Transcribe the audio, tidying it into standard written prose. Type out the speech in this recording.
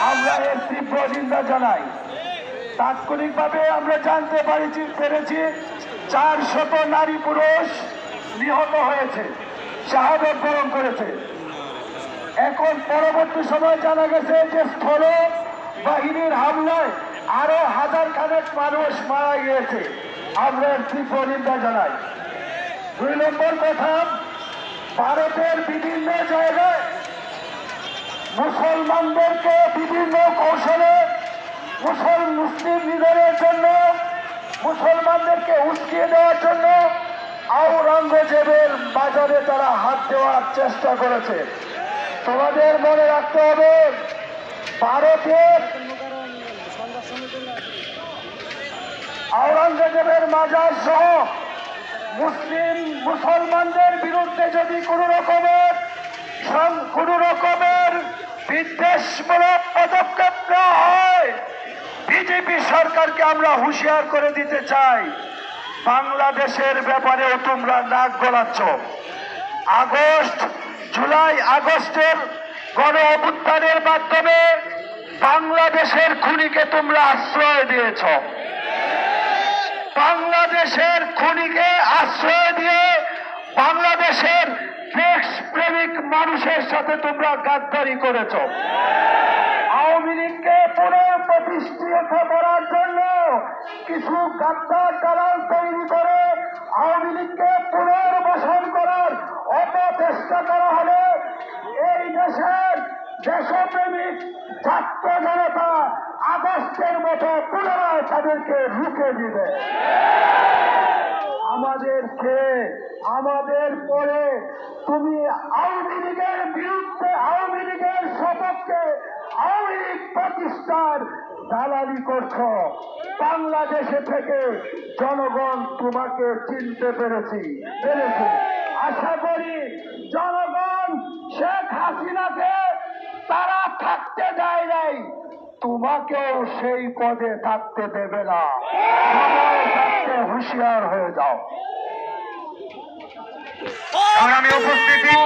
আমরা এর তীব্র নিন্দা জানাই। তাৎক্ষণিকভাবে আমরা জানতে পেরেছি 400 নারী পুরুষ নিহত হয়েছে, শাহাদত বরণ করেছে। এখন পরবর্তী সময় জানা গেছে যে স্থল বাহিনীর হামলায় আরো হাজার খানেক মানুষ মারা গিয়েছে। আমরা এর তীব্র নিন্দা জানাই। 2 নম্বর কথা, ভারতের বিভিন্ন জায়গায় মুসলমানদেরকে বিভিন্ন কৌশলে মুসলিম লিডারের জন্য, মুসলমানদেরকে উস্কিয়ে দেওয়ার জন্য আওরঙ্গজেবের বাজারে তারা হাত দেওয়ার চেষ্টা করেছে। তোমাদের মনে রাখতে হবে, ভারতের আওরঙ্গজেবের মাজার সহ মুসলমানদের বিরুদ্ধে যদি কোনো রকমের বিদ্বেষমূলক পদক্ষেপ নেওয়া হয়, বিজেপি সরকারকে আমরা হুঁশিয়ার করে দিতে চাই, বাংলাদেশের ব্যাপারেও তোমরা নাক গলাচ্ছ। জুলাই আগস্টের গণ অভ্যুত্থানের মাধ্যমে বাংলাদেশের খুনিকে তোমরা আশ্রয় দিয়েছ। বাংলাদেশের খুনিকে আশ্রয় দিয়ে বাংলাদেশের দেশপ্রেমিক মানুষের সাথে তোমরা গাদ্দারি করেছ। আওয়ামী লীগকে পুনঃপ্রতিষ্ঠিত করার জন্য কিছু গাদ্দার দালাল তৈরি করে আওয়ামী লীগকে পুনর্বাসন করার অপচেষ্টা করা হলে এই দেশের দেশপ্রেমিক ছাত্র জনতা আগস্টের মতো পুনরায় তাদেরকে রুখে দিবে। আমাদের পরে তুমি আওয়ামী লীগের বিরুদ্ধে, আওয়ামী লীগের সপক্ষে আওয়ামী লীগ প্রতিষ্ঠার দালালি করছ। বাংলাদেশে থেকে জনগণ তোমাকে চিনতে পেরেছি। আশা করি জনগণ শেখ হাসিনাকে তারা থাকতে দেয় নাই, তোমাকেও সেই পদে থাকতে দেবে না। হুঁশিয়ার হয়ে যাও। সংগ্রামী উপস্থিতি।